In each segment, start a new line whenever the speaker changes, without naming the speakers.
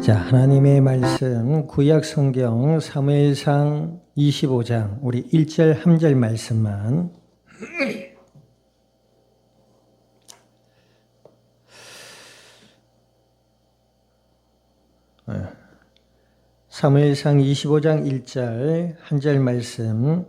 자, 하나님의 말씀 구약 성경 사무엘상 25장 우리 1절 한 절 말씀만 사무엘상 25장 1절 한 절 말씀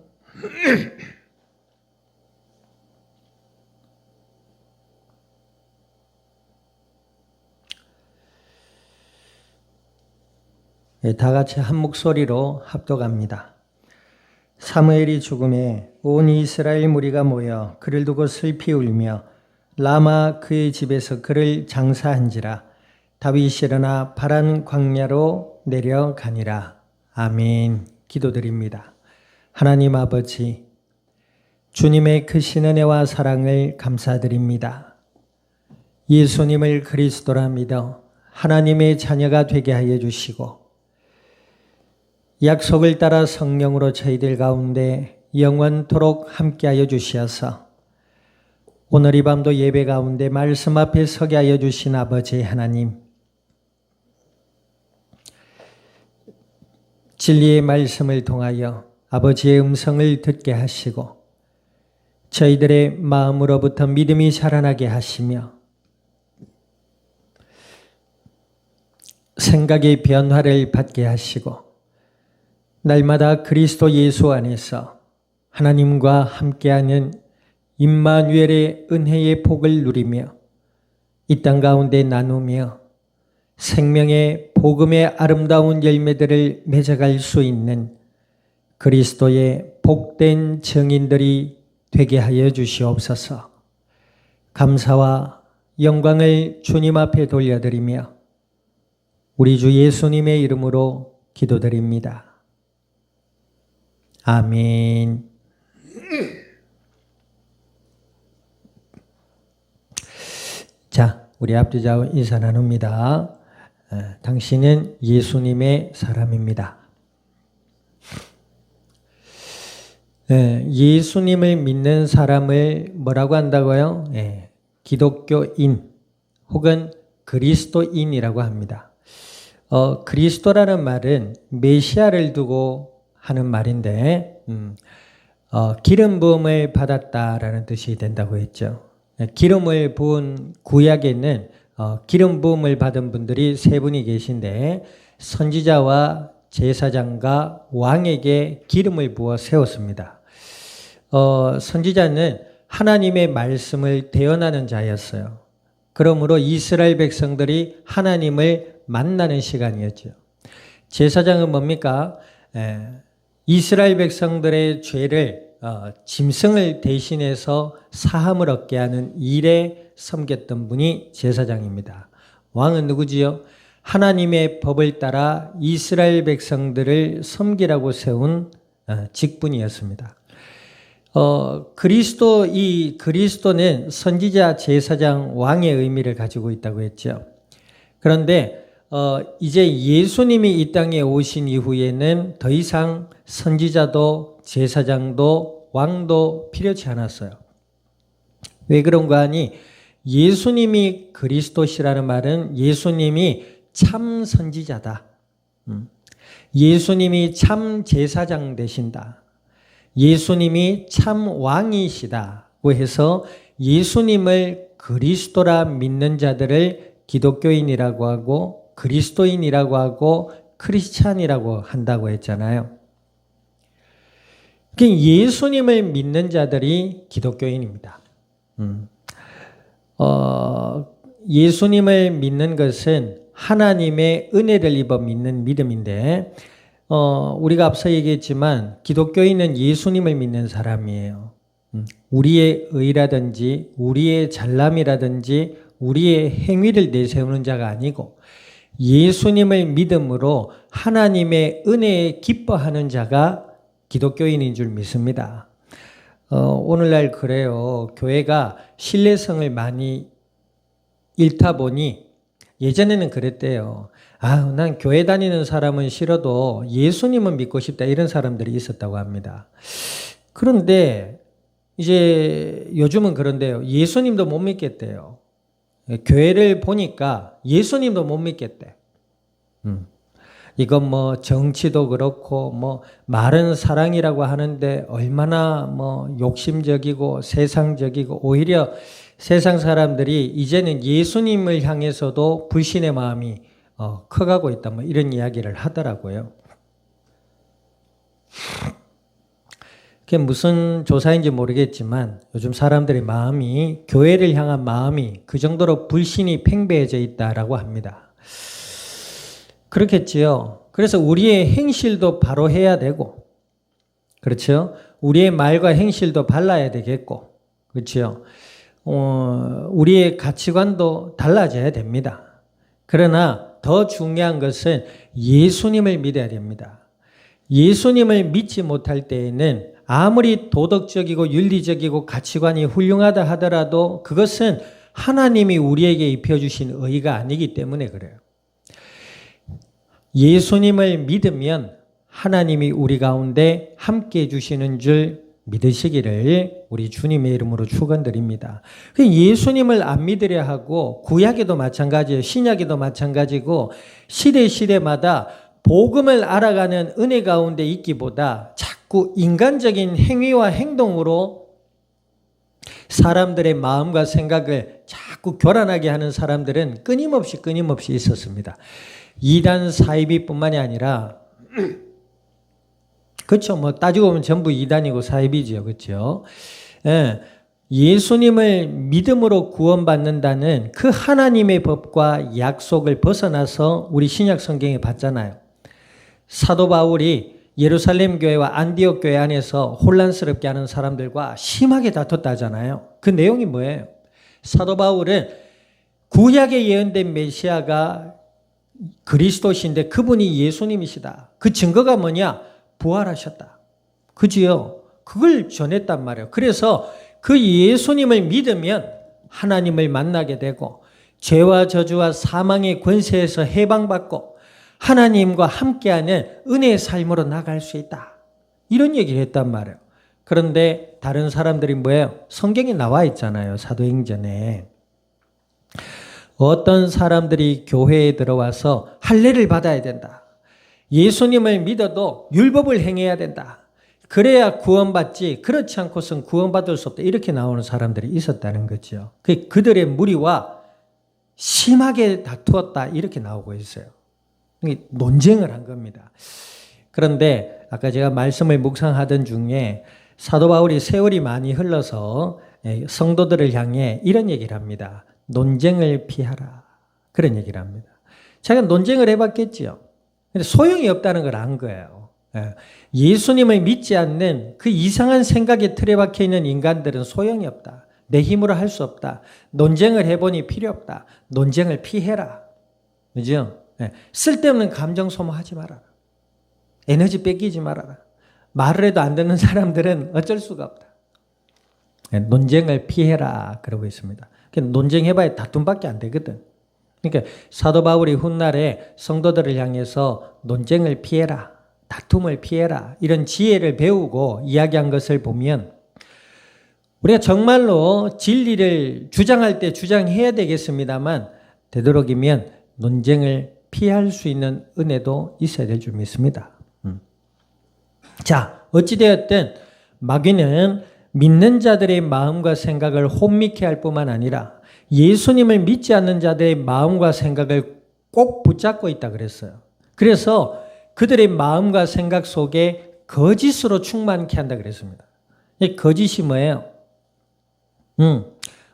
다 같이 한 목소리로 합독합니다. 사무엘이 죽음에 온 이스라엘 무리가 모여 그를 두고 슬피 울며 라마 그의 집에서 그를 장사한지라. 다윗이 일어나 바란 광야로 내려가니라. 아멘. 기도드립니다. 하나님 아버지, 주님의 크신 은혜와 사랑을 감사드립니다. 예수님을 그리스도라 믿어 하나님의 자녀가 되게 하여 주시고 약속을 따라 성령으로 저희들 가운데 영원토록 함께하여 주시어서 오늘 이 밤도 예배 가운데 말씀 앞에 서게 하여 주신 아버지 하나님, 진리의 말씀을 통하여 아버지의 음성을 듣게 하시고 저희들의 마음으로부터 믿음이 자라나게 하시며 생각의 변화를 받게 하시고 날마다 그리스도 예수 안에서 하나님과 함께하는 임마누엘의 은혜의 복을 누리며 이 땅 가운데 나누며 생명의 복음의 아름다운 열매들을 맺어갈 수 있는 그리스도의 복된 증인들이 되게 하여 주시옵소서. 감사와 영광을 주님 앞에 돌려드리며 우리 주 예수님의 이름으로 기도드립니다. 아멘. 자, 우리 앞뒤좌우 인사 나눕니다. 당신은 예수님의 사람입니다. 예수님을 믿는 사람을 뭐라고 한다고요? 기독교인 혹은 그리스도인이라고 합니다. 그리스도라는 말은 메시아를 두고 하는 말인데 기름 부음을 받았다라는 뜻이 된다고 했죠. 기름을 부은 구약에는 기름 부음을 받은 분들이 세 분이 계신데 선지자와 제사장과 왕에게 기름을 부어 세웠습니다. 선지자는 하나님의 말씀을 대언하는 자였어요. 그러므로 이스라엘 백성들이 하나님을 만나는 시간이었죠. 제사장은 뭡니까? 이스라엘 백성들의 죄를 짐승을 대신해서 사함을 얻게 하는 일에 섬겼던 분이 제사장입니다. 왕은 누구지요? 하나님의 법을 따라 이스라엘 백성들을 섬기라고 세운 직분이었습니다. 그리스도는 선지자, 제사장, 왕의 의미를 가지고 있다고 했죠. 그런데 이제 예수님이 이 땅에 오신 이후에는 더 이상 선지자도 제사장도 왕도 필요치 않았어요. 왜 그런가 하니 예수님이 그리스도시라는 말은 예수님이 참 선지자다. 예수님이 참 제사장 되신다. 예수님이 참 왕이시다고 해서 예수님을 그리스도라 믿는 자들을 기독교인이라고 하고 그리스도인이라고 하고 크리스찬이라고 한다고 했잖아요. 예수님을 믿는 자들이 기독교인입니다. 예수님을 믿는 것은 하나님의 은혜를 입어 믿는 믿음인데 우리가 앞서 얘기했지만 기독교인은 예수님을 믿는 사람이에요. 우리의 의라든지 우리의 잘남이라든지 우리의 행위를 내세우는 자가 아니고 예수님을 믿음으로 하나님의 은혜에 기뻐하는 자가 기독교인인 줄 믿습니다. 오늘날 그래요. 교회가 신뢰성을 많이 잃다 보니 예전에는 그랬대요. 난 교회 다니는 사람은 싫어도 예수님은 믿고 싶다 이런 사람들이 있었다고 합니다. 그런데 이제 요즘은 그런데요. 예수님도 못 믿겠대요. 교회를 보니까 예수님도 못 믿겠대. 이건 뭐 정치도 그렇고 뭐 말은 사랑이라고 하는데 얼마나 뭐 욕심적이고 세상적이고 오히려 세상 사람들이 이제는 예수님을 향해서도 불신의 마음이 커가고 있다 뭐 이런 이야기를 하더라고요. 그게 무슨 조사인지 모르겠지만 요즘 사람들의 마음이 교회를 향한 마음이 그 정도로 불신이 팽배해져 있다라고 합니다. 그렇겠지요. 그래서 우리의 행실도 바로 해야 되고, 그렇죠? 우리의 말과 행실도 발라야 되겠고, 그렇죠? 우리의 가치관도 달라져야 됩니다. 그러나 더 중요한 것은 예수님을 믿어야 됩니다. 예수님을 믿지 못할 때에는 아무리 도덕적이고 윤리적이고 가치관이 훌륭하다 하더라도 그것은 하나님이 우리에게 입혀주신 의가 아니기 때문에 그래요. 예수님을 믿으면 하나님이 우리 가운데 함께 해주시는 줄 믿으시기를 우리 주님의 이름으로 축원드립니다. 예수님을 안 믿으려 하고 구약에도 마찬가지예요. 신약에도 마찬가지고 시대마다 복음을 알아가는 은혜 가운데 있기보다 자꾸 인간적인 행위와 행동으로 사람들의 마음과 생각을 자꾸 교란하게 하는 사람들은 끊임없이 있었습니다. 이단 사이비뿐만이 아니라 그렇죠. 뭐 따지고 보면 전부 이단이고 사이비지요. 그렇죠. 예. 예수님을 믿음으로 구원받는다는 그 하나님의 법과 약속을 벗어나서 우리 신약 성경에 봤잖아요. 사도 바울이 예루살렘 교회와 안디옥 교회 안에서 혼란스럽게 하는 사람들과 심하게 다퉜다잖아요. 그 내용이 뭐예요? 사도 바울은 구약에 예언된 메시아가 그리스도신데 그분이 예수님이시다. 그 증거가 뭐냐? 부활하셨다. 그지요? 그걸 전했단 말이에요. 그래서 그 예수님을 믿으면 하나님을 만나게 되고 죄와 저주와 사망의 권세에서 해방받고 하나님과 함께하는 은혜의 삶으로 나갈 수 있다. 이런 얘기를 했단 말이에요. 그런데 다른 사람들이 뭐예요? 성경에 나와 있잖아요. 사도행전에. 어떤 사람들이 교회에 들어와서 할례를 받아야 된다. 예수님을 믿어도 율법을 행해야 된다. 그래야 구원받지 그렇지 않고선 구원받을 수 없다. 이렇게 나오는 사람들이 있었다는 거죠. 그들의 무리와 심하게 다투었다. 이렇게 나오고 있어요. 논쟁을 한 겁니다. 그런데 아까 제가 말씀을 묵상하던 중에 사도 바울이 세월이 많이 흘러서 성도들을 향해 이런 얘기를 합니다. 논쟁을 피하라. 그런 얘기를 합니다. 제가 논쟁을 해봤겠지요. 근데 소용이 없다는 걸 안 거예요. 예수님을 믿지 않는 그 이상한 생각에 틀에 박혀 있는 인간들은 소용이 없다. 내 힘으로 할 수 없다. 논쟁을 해보니 필요 없다. 논쟁을 피해라. 그죠? 쓸데없는 감정 소모하지 말아라. 에너지 뺏기지 말아라. 말을 해도 안 듣는 사람들은 어쩔 수가 없다. 논쟁을 피해라. 그러고 있습니다. 논쟁해봐야 다툼밖에 안 되거든. 그러니까 사도 바울이 훗날에 성도들을 향해서 논쟁을 피해라. 다툼을 피해라. 이런 지혜를 배우고 이야기한 것을 보면 우리가 정말로 진리를 주장할 때 주장해야 되겠습니다만 되도록이면 논쟁을 피할 수 있는 은혜도 있어야 될 줄 믿습니다. 자, 어찌되었든 마귀는 믿는 자들의 마음과 생각을 혼미케 할 뿐만 아니라 예수님을 믿지 않는 자들의 마음과 생각을 꼭 붙잡고 있다 그랬어요. 그래서 그들의 마음과 생각 속에 거짓으로 충만케 한다 그랬습니다. 이 거짓이 뭐예요?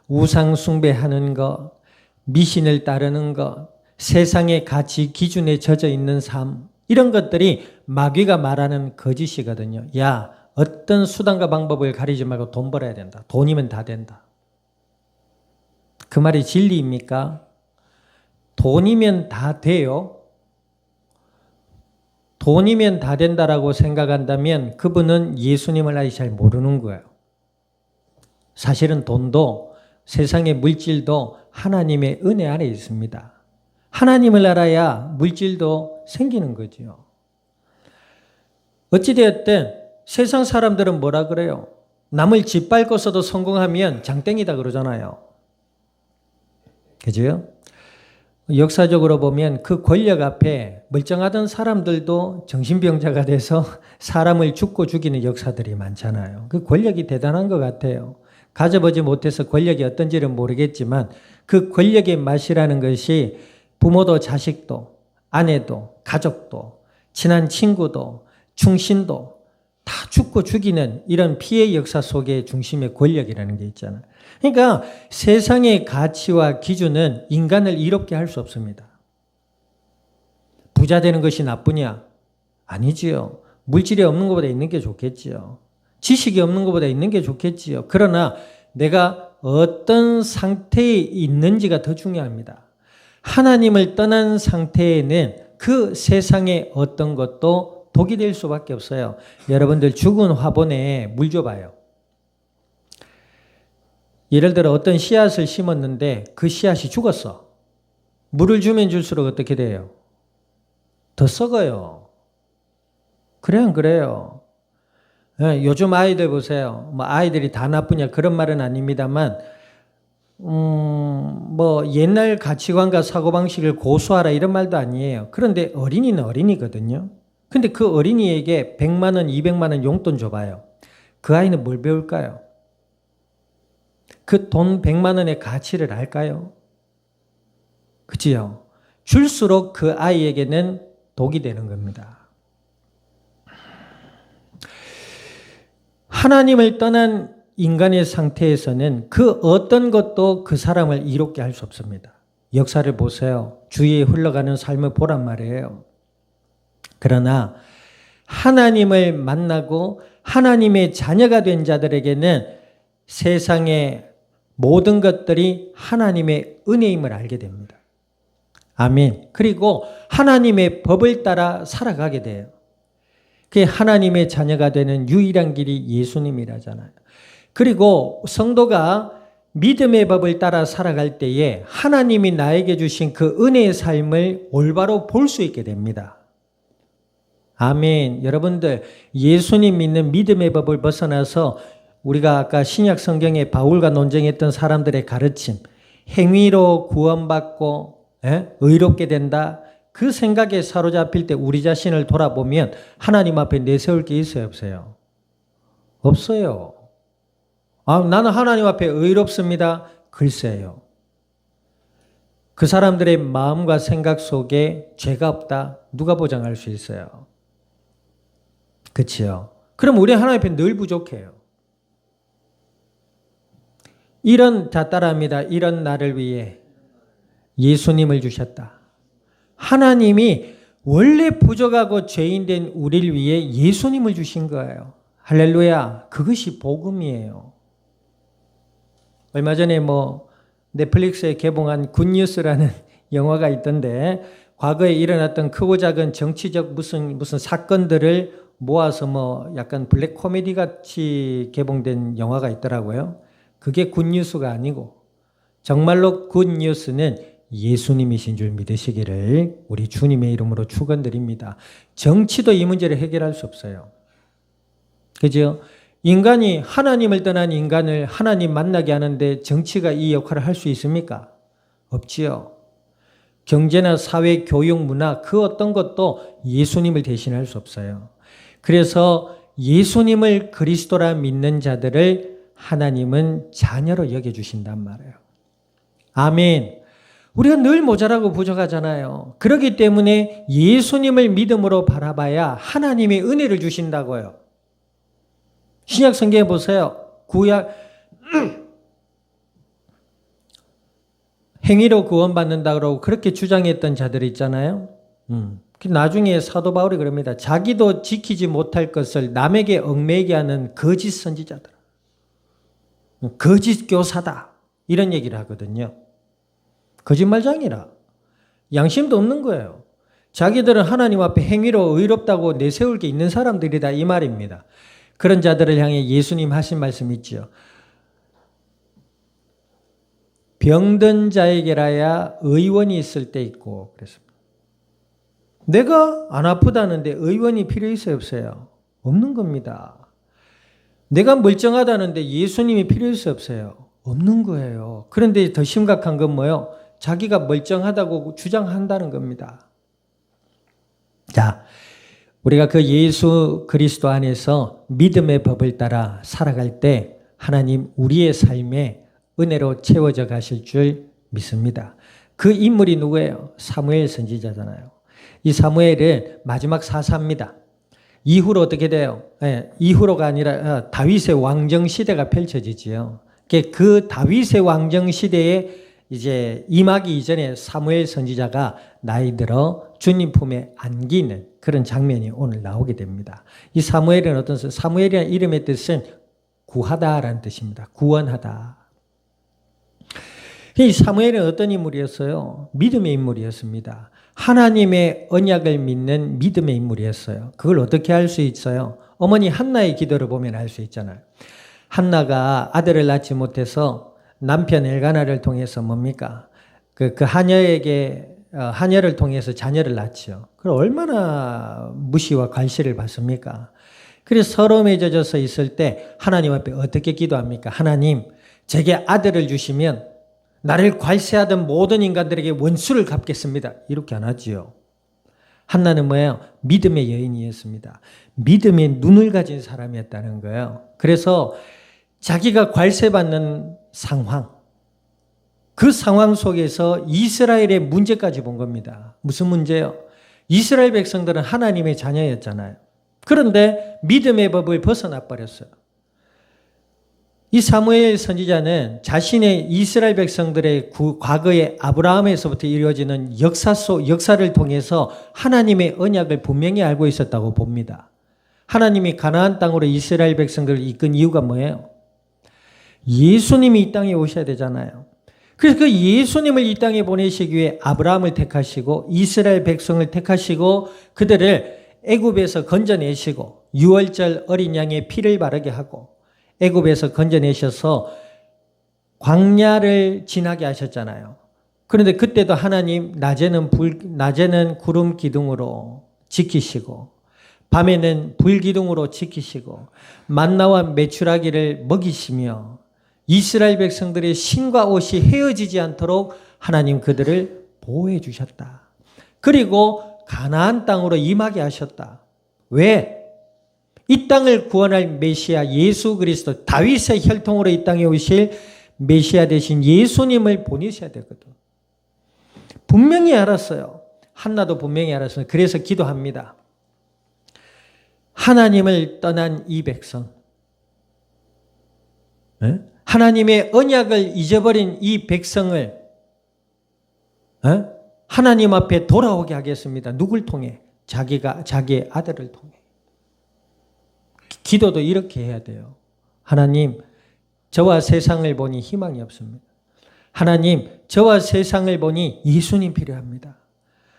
우상 숭배하는 것, 미신을 따르는 것, 세상의 가치 기준에 젖어 있는 삶, 이런 것들이 마귀가 말하는 거짓이거든요. 야, 어떤 수단과 방법을 가리지 말고 돈 벌어야 된다. 돈이면 다 된다. 그 말이 진리입니까? 돈이면 다 돼요? 돈이면 다 된다라고 생각한다면 그분은 예수님을 아직 잘 모르는 거예요. 사실은 돈도 세상의 물질도 하나님의 은혜 아래 있습니다. 하나님을 알아야 물질도 생기는 거죠. 어찌되었든 세상 사람들은 뭐라 그래요? 남을 짓밟고서도 성공하면 장땡이다 그러잖아요. 그죠? 역사적으로 보면 그 권력 앞에 멀쩡하던 사람들도 정신병자가 돼서 사람을 죽고 죽이는 역사들이 많잖아요. 그 권력이 대단한 것 같아요. 가져보지 못해서 권력이 어떤지는 모르겠지만 그 권력의 맛이라는 것이 부모도 자식도 아내도 가족도 친한 친구도 충신도 다 죽고 죽이는 이런 피해 역사 속의 중심의 권력이라는 게 있잖아요. 그러니까 세상의 가치와 기준은 인간을 이롭게 할 수 없습니다. 부자 되는 것이 나쁘냐? 아니지요. 물질이 없는 것보다 있는 게 좋겠지요. 지식이 없는 것보다 있는 게 좋겠지요. 그러나 내가 어떤 상태에 있는지가 더 중요합니다. 하나님을 떠난 상태에는 그 세상의 어떤 것도 독이 될 수밖에 없어요. 여러분들 죽은 화분에 물 줘봐요. 예를 들어 어떤 씨앗을 심었는데 그 씨앗이 죽었어. 물을 주면 줄수록 어떻게 돼요? 더 썩어요. 그래 안 그래요? 요즘 아이들 보세요. 뭐 아이들이 다 나쁘냐 그런 말은 아닙니다만 뭐 옛날 가치관과 사고방식을 고수하라 이런 말도 아니에요. 그런데 어린이는 어린이거든요. 근데 그 어린이에게 100만 원, 200만 원 용돈 줘봐요. 그 아이는 뭘 배울까요? 그 돈 100만 원의 가치를 알까요? 그치요? 줄수록 그 아이에게는 독이 되는 겁니다. 하나님을 떠난 인간의 상태에서는 그 어떤 것도 그 사람을 이롭게 할 수 없습니다. 역사를 보세요. 주위에 흘러가는 삶을 보란 말이에요. 그러나 하나님을 만나고 하나님의 자녀가 된 자들에게는 세상의 모든 것들이 하나님의 은혜임을 알게 됩니다. 아멘. 그리고 하나님의 법을 따라 살아가게 돼요. 그게 하나님의 자녀가 되는 유일한 길이 예수님이라잖아요. 그리고 성도가 믿음의 법을 따라 살아갈 때에 하나님이 나에게 주신 그 은혜의 삶을 올바로 볼 수 있게 됩니다. 아멘. 여러분들 예수님 믿는 믿음의 법을 벗어나서 우리가 아까 신약 성경에 바울과 논쟁했던 사람들의 가르침, 행위로 구원받고 의롭게 된다. 그 생각에 사로잡힐 때 우리 자신을 돌아보면 하나님 앞에 내세울 게 있어요, 없어요? 없어요. 나는 하나님 앞에 의롭습니다. 글쎄요. 그 사람들의 마음과 생각 속에 죄가 없다. 누가 보장할 수 있어요? 그치요? 그럼 우리 하나님 앞에 늘 부족해요. 자 따라합니다. 이런 나를 위해 예수님을 주셨다. 하나님이 원래 부족하고 죄인된 우리를 위해 예수님을 주신 거예요. 할렐루야. 그것이 복음이에요. 얼마 전에 넷플릭스에 개봉한 굿뉴스라는 영화가 있던데 과거에 일어났던 크고 작은 정치적 무슨 사건들을 모아서 약간 블랙 코미디 같이 개봉된 영화가 있더라고요. 그게 굿뉴스가 아니고 정말로 굿뉴스는 예수님이신 줄 믿으시기를 우리 주님의 이름으로 축원드립니다. 정치도 이 문제를 해결할 수 없어요. 그죠? 인간이 하나님을 떠난 인간을 하나님 만나게 하는데 정치가 이 역할을 할 수 있습니까? 없지요. 경제나 사회, 교육, 문화 그 어떤 것도 예수님을 대신할 수 없어요. 그래서 예수님을 그리스도라 믿는 자들을 하나님은 자녀로 여겨주신단 말이에요. 아멘. 우리가 늘 모자라고 부족하잖아요. 그렇기 때문에 예수님을 믿음으로 바라봐야 하나님의 은혜를 주신다고요. 신약 성경에 보세요. 구약 행위로 구원받는다고 그렇게 주장했던 자들이 있잖아요. 나중에 사도 바울이 그럽니다. 자기도 지키지 못할 것을 남에게 얽매이게 하는 거짓 선지자들. 거짓 교사다. 이런 얘기를 하거든요. 거짓말장이라. 양심도 없는 거예요. 자기들은 하나님 앞에 행위로 의롭다고 내세울 게 있는 사람들이다 이 말입니다. 그런 자들을 향해 예수님 하신 말씀 있죠. 병든 자에게라야 의원이 있을 때 있고 그랬습니다. 내가 안 아프다는데 의원이 필요 있어요 없어요? 없는 겁니다. 내가 멀쩡하다는데 예수님이 필요 있어요 없어요? 없는 거예요. 그런데 더 심각한 건 뭐예요? 자기가 멀쩡하다고 주장한다는 겁니다. 자, 우리가 그 예수 그리스도 안에서 믿음의 법을 따라 살아갈 때 하나님 우리의 삶에 은혜로 채워져 가실 줄 믿습니다. 그 인물이 누구예요? 사무엘 선지자잖아요. 이 사무엘은 마지막 사사입니다. 이후로 어떻게 돼요? 이후로가 아니라 다윗의 왕정 시대가 펼쳐지지요. 그 다윗의 왕정 시대에 이제 임하기 이전에 사무엘 선지자가 나이 들어 주님 품에 안기는 그런 장면이 오늘 나오게 됩니다. 이 사무엘은 어떤 사무엘이라는 이름의 뜻은 구하다라는 뜻입니다. 구원하다. 이 사무엘은 어떤 인물이었어요? 믿음의 인물이었습니다. 하나님의 언약을 믿는 믿음의 인물이었어요. 그걸 어떻게 알 수 있어요? 어머니 한나의 기도를 보면 알 수 있잖아요. 한나가 아들을 낳지 못해서 남편 엘가나를 통해서 뭡니까? 그 하녀에게 하녀를 통해서 자녀를 낳지요. 그럼 얼마나 무시와 관시를 받습니까? 그래서 서러움에 젖어서 있을 때 하나님 앞에 어떻게 기도합니까? 하나님, 제게 아들을 주시면 나를 괄세하던 모든 인간들에게 원수를 갚겠습니다. 이렇게 안 하지요. 한나는 뭐예요? 믿음의 여인이었습니다. 믿음의 눈을 가진 사람이었다는 거예요. 그래서 자기가 괄세받는 상황, 그 상황 속에서 이스라엘의 문제까지 본 겁니다. 무슨 문제요? 이스라엘 백성들은 하나님의 자녀였잖아요. 그런데 믿음의 법을 벗어나 버렸어요. 이 사무엘 선지자는 자신의 이스라엘 백성들의 과거의 아브라함에서부터 이루어지는 역사를 통해서 하나님의 언약을 분명히 알고 있었다고 봅니다. 하나님이 가나안 땅으로 이스라엘 백성들을 이끈 이유가 뭐예요? 예수님이 이 땅에 오셔야 되잖아요. 그래서 그 예수님을 이 땅에 보내시기 위해 아브라함을 택하시고 이스라엘 백성을 택하시고 그들을 애굽에서 건져내시고 유월절 어린 양의 피를 바르게 하고 애굽에서 건져내셔서 광야를 지나게 하셨잖아요. 그런데 그때도 하나님 낮에는 구름 기둥으로 지키시고 밤에는 불 기둥으로 지키시고 만나와 메추라기를 먹이시며 이스라엘 백성들의 신과 옷이 헤어지지 않도록 하나님 그들을 보호해 주셨다. 그리고 가나안 땅으로 임하게 하셨다. 왜? 이 땅을 구원할 메시아 예수 그리스도, 다윗의 혈통으로 이 땅에 오실 메시아 되신 예수님을 보내셔야 되거든. 분명히 알았어요. 한나도 분명히 알았어요. 그래서 기도합니다. 하나님을 떠난 이 백성, 하나님의 언약을 잊어버린 이 백성을 하나님 앞에 돌아오게 하겠습니다. 누굴 통해? 자기의 아들을 통해. 기도도 이렇게 해야 돼요. 하나님, 저와 세상을 보니 희망이 없습니다. 하나님, 저와 세상을 보니 예수님 필요합니다.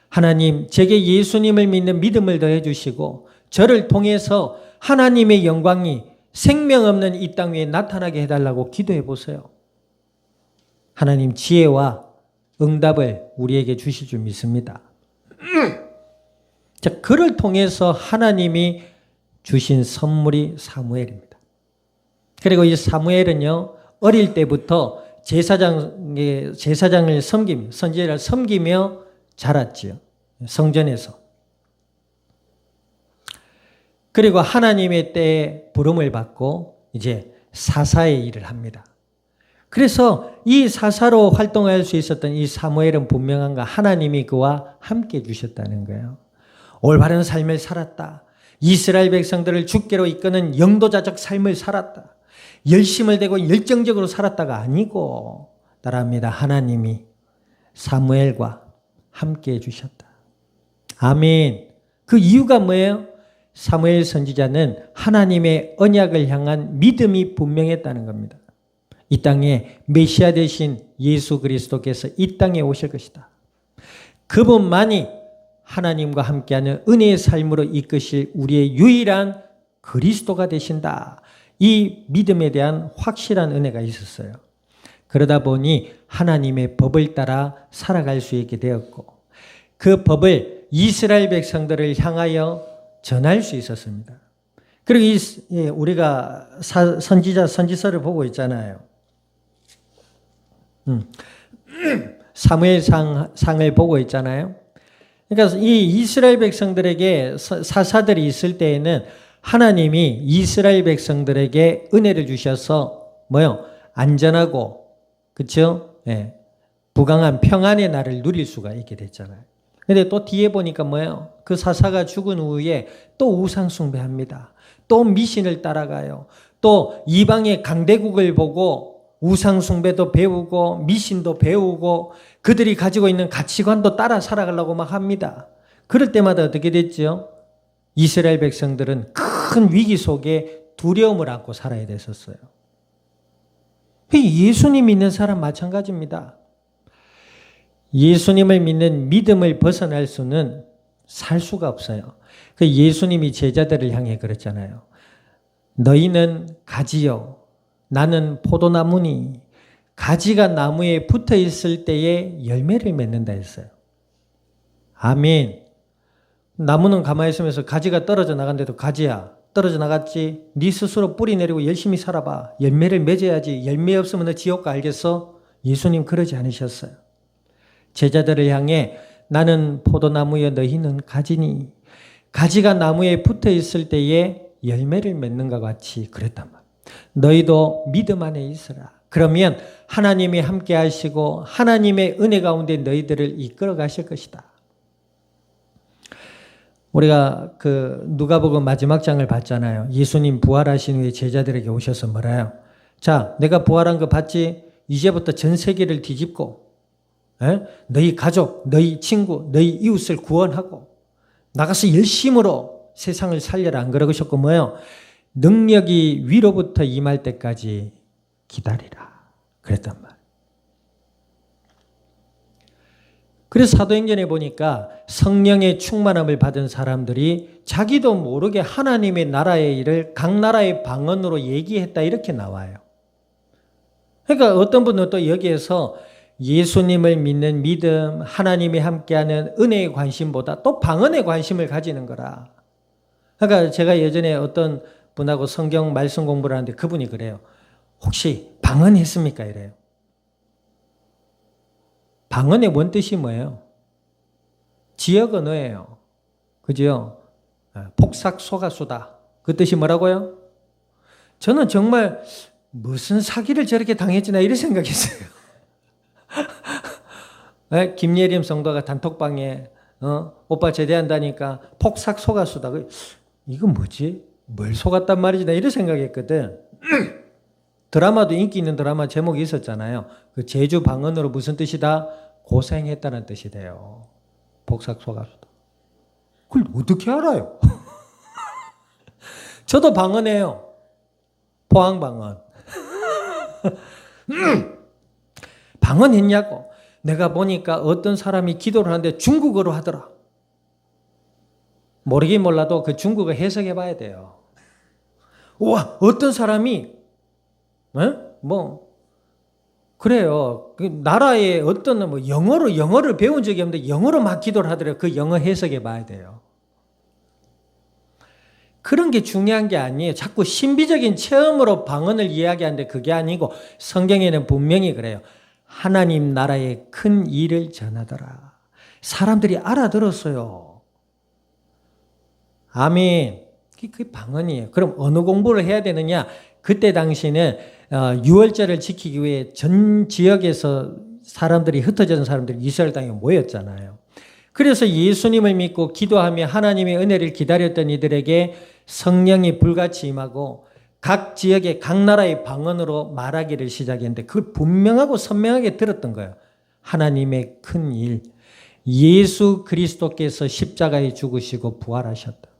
하나님, 제게 예수님을 믿는 믿음을 더해 주시고 저를 통해서 하나님의 영광이 생명 없는 이 땅 위에 나타나게 해달라고 기도해 보세요. 하나님 지혜와 응답을 우리에게 주실 줄 믿습니다. 자, 그를 통해서 하나님이 주신 선물이 사무엘입니다. 그리고 이 사무엘은요, 어릴 때부터 제사장을 섬기며, 선지자를 섬기며 자랐지요. 성전에서. 그리고 하나님의 때에 부름을 받고 이제 사사의 일을 합니다. 그래서 이 사사로 활동할 수 있었던 이 사무엘은 분명한가? 하나님이 그와 함께 주셨다는 거예요. 올바른 삶을 살았다. 이스라엘 백성들을 주께로 이끄는 영도자적 삶을 살았다. 열심을 대고 열정적으로 살았다가 아니고 따라합니다. 하나님이 사무엘과 함께 해주셨다. 아멘. 그 이유가 뭐예요? 사무엘 선지자는 하나님의 언약을 향한 믿음이 분명했다는 겁니다. 이 땅에 메시아 되신 예수 그리스도께서 이 땅에 오실 것이다. 그분만이 하나님과 함께하는 은혜의 삶으로 이끄실 우리의 유일한 그리스도가 되신다. 이 믿음에 대한 확실한 은혜가 있었어요. 그러다 보니 하나님의 법을 따라 살아갈 수 있게 되었고 그 법을 이스라엘 백성들을 향하여 전할 수 있었습니다. 그리고 우리가 선지서를 보고 있잖아요. 사무엘상을 보고 있잖아요. 그러니까 이 이스라엘 백성들에게 사사들이 있을 때에는 하나님이 이스라엘 백성들에게 은혜를 주셔서 안전하고 그렇죠? 예. 부강한 평안의 날을 누릴 수가 있게 됐잖아요. 근데 또 뒤에 보니까 그 사사가 죽은 후에 또 우상 숭배합니다. 또 미신을 따라가요. 또 이방의 강대국을 보고 우상 숭배도 배우고 미신도 배우고 그들이 가지고 있는 가치관도 따라 살아가려고 막 합니다. 그럴 때마다 어떻게 됐죠? 이스라엘 백성들은 큰 위기 속에 두려움을 안고 살아야 됐었어요. 예수님 믿는 사람 마찬가지입니다. 예수님을 믿는 믿음을 벗어날 수는 살 수가 없어요. 그 예수님이 제자들을 향해 그랬잖아요. 너희는 가지요. 나는 포도나무니 가지가 나무에 붙어 있을 때에 열매를 맺는다 했어요. 아멘. 나무는 가만히 있으면서 가지가 떨어져 나간데도 가지야. 떨어져 나갔지. 네 스스로 뿌리 내리고 열심히 살아봐. 열매를 맺어야지. 열매 없으면 너 지옥 가 알겠어? 예수님 그러지 않으셨어요. 제자들을 향해 나는 포도나무여 너희는 가지니 가지가 나무에 붙어 있을 때에 열매를 맺는가 같이 그랬단 말이에요. 너희도 믿음 안에 있으라. 그러면 하나님이 함께 하시고 하나님의 은혜 가운데 너희들을 이끌어 가실 것이다. 우리가 누가복음 마지막 장을 봤잖아요. 예수님 부활하신 후에 제자들에게 오셔서 뭐라요? 자, 내가 부활한 거 봤지? 이제부터 전 세계를 뒤집고 너희 가족, 너희 친구, 너희 이웃을 구원하고 나가서 열심으로 세상을 살려라. 안 그러셨고 능력이 위로부터 임할 때까지 기다리라. 그랬단 말이에요. 그래서 사도행전에 보니까 성령의 충만함을 받은 사람들이 자기도 모르게 하나님의 나라의 일을 각 나라의 방언으로 얘기했다 이렇게 나와요. 그러니까 어떤 분은 또 여기에서 예수님을 믿는 믿음, 하나님이 함께하는 은혜의 관심보다 또 방언의 관심을 가지는 거라. 그러니까 제가 예전에 어떤 분하고 성경 말씀 공부를 하는데 그분이 그래요. 혹시 방언했습니까? 이래요. 방언의 원뜻이 뭐예요? 지역 언어예요. 그죠? 폭삭 속았수다. 그 뜻이 뭐라고요? 저는 정말 무슨 사기를 저렇게 당했지나 이런 생각했어요. 김예림 성도가 단톡방에 오빠 제대한다니까 폭삭 속았수다. 이건 뭐지? 뭘 속았단 말이지? 나 이런 생각했거든. 드라마도 인기 있는 드라마 제목이 있었잖아요. 그 제주 방언으로 무슨 뜻이다? 고생했다는 뜻이 돼요. 폭삭 속았수다. 그걸 어떻게 알아요? 저도 방언해요. 포항 방언. 방언했냐고. 내가 보니까 어떤 사람이 기도를 하는데 중국어로 하더라. 모르긴 몰라도 그 중국어 해석해 봐야 돼요. 우와, 어떤 사람이 그래요. 그 나라의 어떤 영어를 배운 적이 없는데 영어로 막 기도를 하더라고요. 그 영어 해석해 봐야 돼요. 그런 게 중요한 게 아니에요. 자꾸 신비적인 체험으로 방언을 이야기하는데 그게 아니고 성경에는 분명히 그래요. 하나님 나라의 큰 일을 전하더라. 사람들이 알아들었어요. 아멘. 그게 방언이에요. 그럼 어느 공부를 해야 되느냐? 그때 당시는 유월절을 지키기 위해 전 지역에서 사람들이 흩어진 사람들이 이스라엘 땅에 모였잖아요. 그래서 예수님을 믿고 기도하며 하나님의 은혜를 기다렸던 이들에게 성령이 불같이 임하고 각 지역의 각 나라의 방언으로 말하기를 시작했는데 그걸 분명하고 선명하게 들었던 거예요. 하나님의 큰 일, 예수 그리스도께서 십자가에 죽으시고 부활하셨다.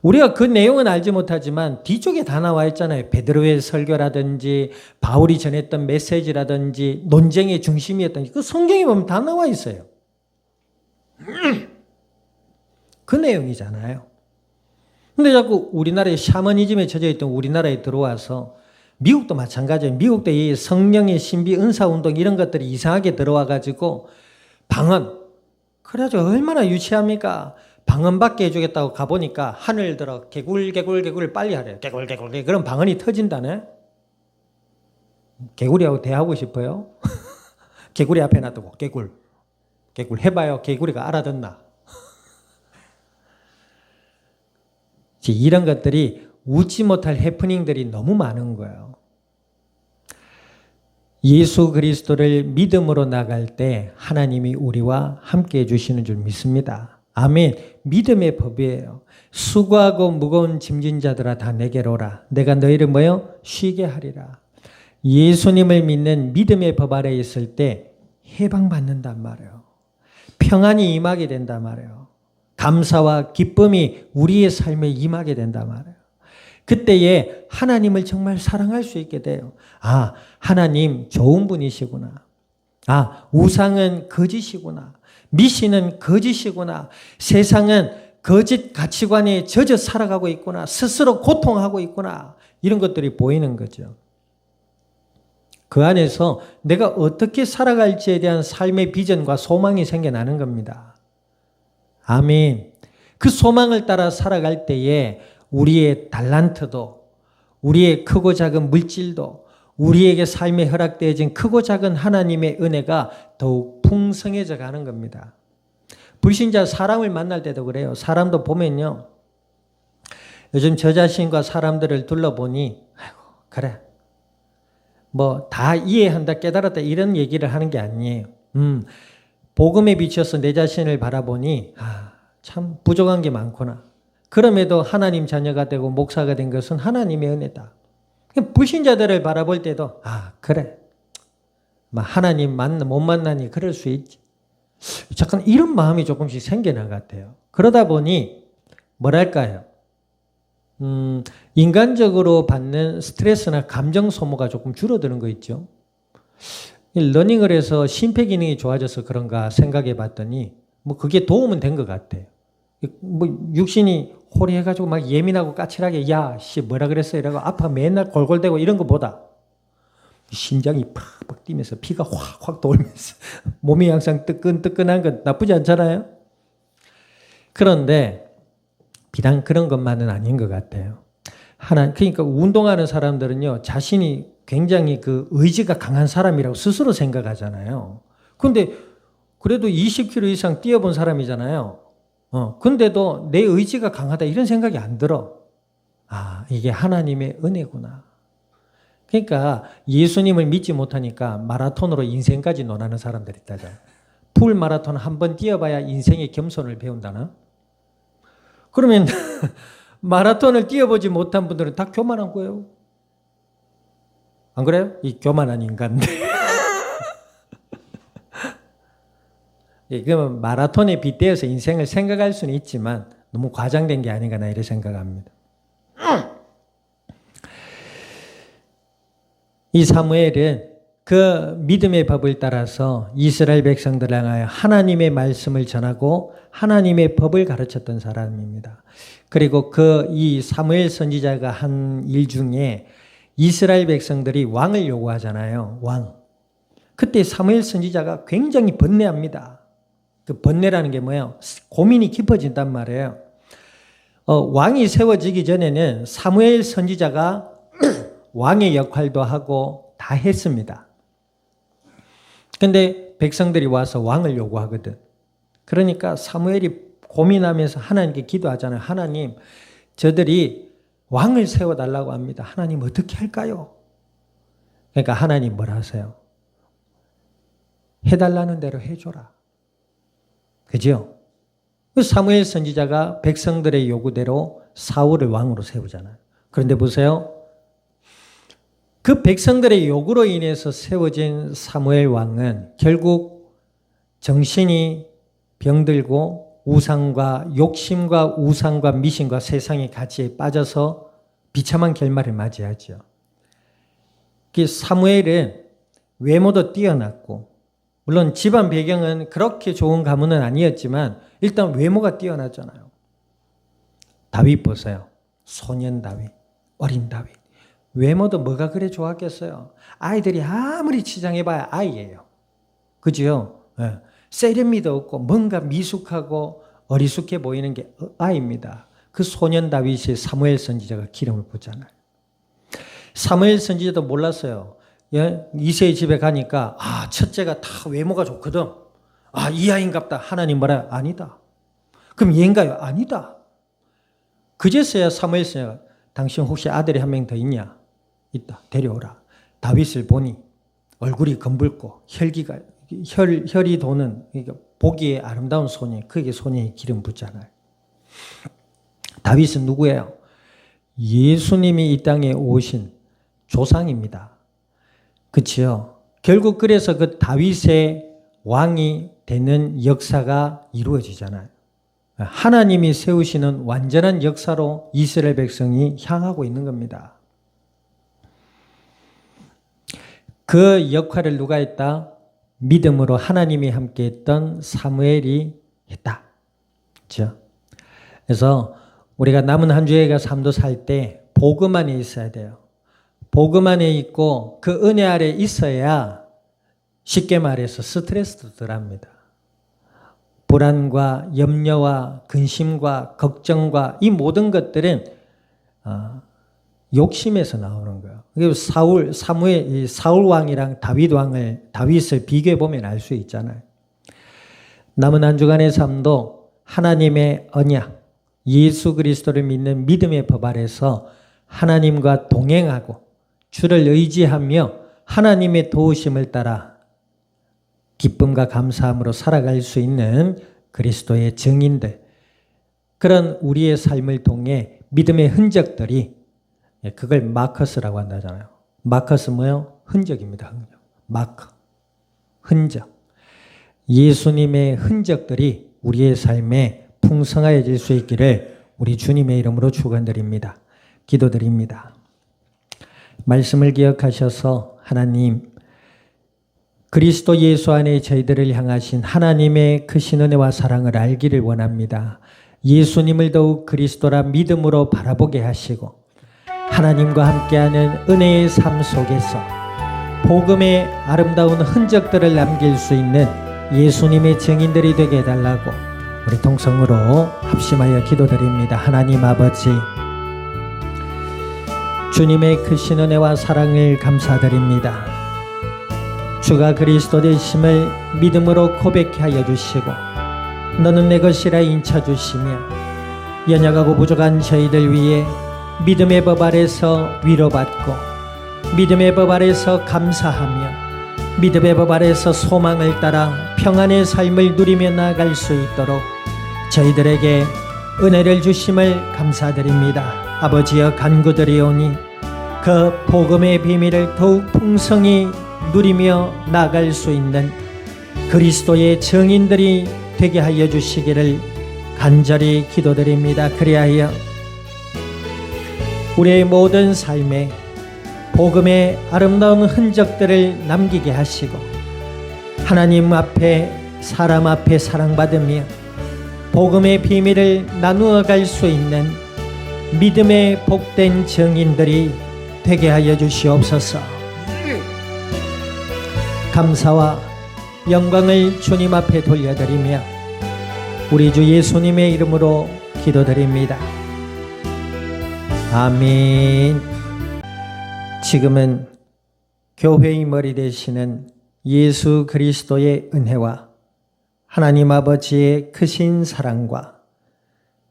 우리가 그 내용은 알지 못하지만 뒤쪽에 다 나와 있잖아요. 베드로의 설교라든지 바울이 전했던 메시지라든지 논쟁의 중심이었던지 그 성경에 보면 다 나와 있어요. 그 내용이잖아요. 근데 자꾸 우리나라의 샤머니즘에 젖어 있던 우리나라에 들어와서 미국도 마찬가지예요. 미국도 이 성령의 신비 은사운동 이런 것들이 이상하게 들어와가지고 방언 그래가지고 얼마나 유치합니까? 방언받게 해주겠다고 가보니까 하늘 들어 개굴 빨리 하래요. 개굴 그럼 방언이 터진다네. 개구리하고 대하고 싶어요? 개구리 앞에 놔두고 개굴 해봐요. 개구리가 알아듣나? 이런 것들이 웃지 못할 해프닝들이 너무 많은 거예요. 예수 그리스도를 믿음으로 나갈 때 하나님이 우리와 함께 해주시는 줄 믿습니다. 아멘. 믿음의 법이에요. 수고하고 무거운 짐진 자들아 다 내게로 오라. 내가 너희를 뭐요? 쉬게 하리라. 예수님을 믿는 믿음의 법 아래에 있을 때 해방받는단 말이에요. 평안이 임하게 된단 말이에요. 감사와 기쁨이 우리의 삶에 임하게 된단 말이에요. 그때에 하나님을 정말 사랑할 수 있게 돼요. 아, 하나님 좋은 분이시구나. 아, 우상은 거짓이구나. 미신은 거짓이구나. 세상은 거짓 가치관에 젖어 살아가고 있구나. 스스로 고통하고 있구나. 이런 것들이 보이는 거죠. 그 안에서 내가 어떻게 살아갈지에 대한 삶의 비전과 소망이 생겨나는 겁니다. 아멘. 그 소망을 따라 살아갈 때에 우리의 달란트도, 우리의 크고 작은 물질도, 우리에게 삶에 허락되어진 크고 작은 하나님의 은혜가 더욱 풍성해져 가는 겁니다. 불신자 사람을 만날 때도 그래요. 사람도 보면요. 요즘 저 자신과 사람들을 둘러보니 아이고 그래. 뭐 다 이해한다 깨달았다 이런 얘기를 하는 게 아니에요. 복음에 비춰서 내 자신을 바라보니 참 부족한 게 많구나. 그럼에도 하나님 자녀가 되고 목사가 된 것은 하나님의 은혜다. 불신자들을 바라볼 때도 그래. 하나님 못 만나니 그럴 수 있지. 잠깐 이런 마음이 조금씩 생기는 것 같아요. 그러다 보니 뭐랄까요. 인간적으로 받는 스트레스나 감정 소모가 조금 줄어드는 거 있죠. 러닝을 해서 심폐기능이 좋아져서 그런가 생각해 봤더니 그게 도움은 된 것 같아요. 육신이 호리해가지고 막 예민하고 까칠하게 뭐라 그랬어 이러고 아파 맨날 골골대고 이런 것보다 심장이 팍팍 뛰면서 피가 확확 돌면서 몸이 항상 뜨끈뜨끈한 건 나쁘지 않잖아요. 그런데 비단 그런 것만은 아닌 것 같아요. 그러니까 운동하는 사람들은요 자신이 굉장히 그 의지가 강한 사람이라고 스스로 생각하잖아요. 그런데 그래도 20km 이상 뛰어본 사람이잖아요. 근데도 내 의지가 강하다 이런 생각이 안 들어. 이게 하나님의 은혜구나. 그러니까 예수님을 믿지 못하니까 마라톤으로 인생까지 논하는 사람들이 있다잖아요. 풀 마라톤 한 번 뛰어봐야 인생의 겸손을 배운다나? 그러면 마라톤을 뛰어보지 못한 분들은 다 교만한 거예요. 안 그래요? 이 교만한 인간들. 그러면 마라톤에 빗대어서 인생을 생각할 수는 있지만 너무 과장된 게 아닌가 나 이렇게 생각합니다. 이 사무엘은 그 믿음의 법을 따라서 이스라엘 백성들을 향하여 하나님의 말씀을 전하고 하나님의 법을 가르쳤던 사람입니다. 그리고 이 사무엘 선지자가 한 일 중에 이스라엘 백성들이 왕을 요구하잖아요. 왕. 그때 사무엘 선지자가 굉장히 번뇌합니다. 그 번뇌라는 게 뭐예요? 고민이 깊어진단 말이에요. 왕이 세워지기 전에는 사무엘 선지자가 왕의 역할도 하고 다 했습니다. 근데 백성들이 와서 왕을 요구하거든. 그러니까 사무엘이 고민하면서 하나님께 기도하잖아요. 하나님, 저들이 왕을 세워달라고 합니다. 하나님 어떻게 할까요? 그러니까 하나님 뭐라 하세요? 해달라는 대로 해줘라. 그죠? 사무엘 선지자가 백성들의 요구대로 사울을 왕으로 세우잖아요. 그런데 보세요. 그 백성들의 요구로 인해서 세워진 사무엘 왕은 결국 정신이 병들고 우상과 욕심과 우상과 미신과 세상의 가치에 빠져서 비참한 결말을 맞이하죠. 그 사무엘은 외모도 뛰어났고 물론 집안 배경은 그렇게 좋은 가문은 아니었지만 일단 외모가 뛰어났잖아요. 다윗 보세요. 소년 다윗, 어린 다윗. 외모도 뭐가 그래 좋았겠어요. 아이들이 아무리 치장해봐야 아이예요. 그죠? 네. 세련미도 없고 뭔가 미숙하고 어리숙해 보이는 게 아이입니다. 그 소년 다윗이 사무엘 선지자가 기름을 붓잖아요. 사무엘 선지자도 몰랐어요. 예? 이세의 집에 가니까 첫째가 다 외모가 좋거든. 이 아이인갑다. 하나님 뭐라? 아니다. 그럼 얘인가요? 아니다. 그제서야 사무엘서야 당신 혹시 아들이 한 명 더 있냐? 있다. 데려오라. 다윗을 보니 얼굴이 검붉고 혈이 도는 보기에 아름다운 소년, 그게 소년이 기름 붓잖아요. 다윗은 누구예요? 예수님이 이 땅에 오신 조상입니다. 그렇죠? 결국 그래서 그 다윗의 왕이 되는 역사가 이루어지잖아요. 하나님이 세우시는 완전한 역사로 이스라엘 백성이 향하고 있는 겁니다. 그 역할을 누가 했다? 믿음으로 하나님이 함께 했던 사무엘이 했다. 그렇죠? 그래서 우리가 남은 한 주의 삶도 살 때 복음 안에 있어야 돼요. 복음 안에 있고 그 은혜 아래 있어야 쉽게 말해서 스트레스도 덜합니다. 불안과 염려와 근심과 걱정과 이 모든 것들은 욕심에서 나오는 거예요. 사울 왕이랑 다윗을 비교해 보면 알 수 있잖아요. 남은 한 주간의 삶도 하나님의 언약, 예수 그리스도를 믿는 믿음의 법 아래서 하나님과 동행하고 주를 의지하며 하나님의 도우심을 따라 기쁨과 감사함으로 살아갈 수 있는 그리스도의 증인들, 그런 우리의 삶을 통해 믿음의 흔적들이, 그걸 마커스라고 한다잖아요. 마커스 뭐예요? 흔적입니다. 흔적. 마커. 흔적. 예수님의 흔적들이 우리의 삶에 풍성해질 수 있기를 우리 주님의 이름으로 축원드립니다. 기도드립니다. 말씀을 기억하셔서 하나님, 그리스도 예수 안에 저희들을 향하신 하나님의 크신 은혜와 사랑을 알기를 원합니다. 예수님을 더욱 그리스도라 믿음으로 바라보게 하시고 하나님과 함께하는 은혜의 삶 속에서 복음의 아름다운 흔적들을 남길 수 있는 예수님의 증인들이 되게 해달라고 우리 동성으로 합심하여 기도드립니다. 하나님 아버지, 주님의 크신 은혜와 사랑을 감사드립니다. 주가 그리스도 되심을 믿음으로 고백케 하여 주시고 너는 내 것이라 인쳐주시며 연약하고 부족한 저희들 위해 믿음의 법 아래서 위로받고 믿음의 법 아래서 감사하며 믿음의 법 아래서 소망을 따라 평안의 삶을 누리며 나아갈 수 있도록 저희들에게 은혜를 주심을 감사드립니다. 아버지여 간구드리오니 그 복음의 비밀을 더욱 풍성히 누리며 나아갈 수 있는 그리스도의 증인들이 되게 하여 주시기를 간절히 기도드립니다. 그리하여 우리의 모든 삶에 복음의 아름다운 흔적들을 남기게 하시고 하나님 앞에 사람 앞에 사랑받으며 복음의 비밀을 나누어 갈 수 있는 믿음의 복된 증인들이 되게 하여 주시옵소서. 감사와 영광을 주님 앞에 돌려드리며 우리 주 예수님의 이름으로 기도드립니다. 아멘. 지금은 교회의 머리 되시는 예수 그리스도의 은혜와 하나님 아버지의 크신 사랑과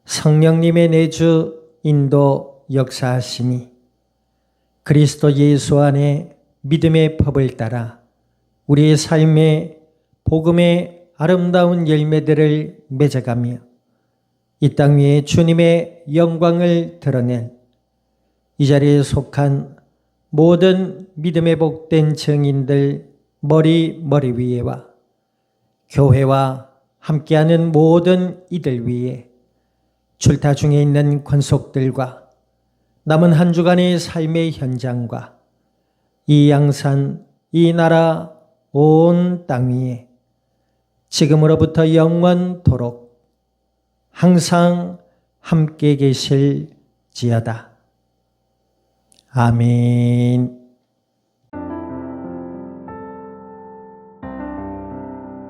성령님의 내주 인도 역사하심이 그리스도 예수 안에 믿음의 법을 따라 우리의 삶에 복음의 아름다운 열매들을 맺어가며 이 땅 위에 주님의 영광을 드러낸 이 자리에 속한 모든 믿음의 복된 증인들 머리 위에와 교회와 함께하는 모든 이들 위에 출타 중에 있는 권속들과 남은 한 주간의 삶의 현장과 이 양산, 이 나라, 온 땅 위에 지금으로부터 영원토록 항상 함께 계실지어다. 아멘.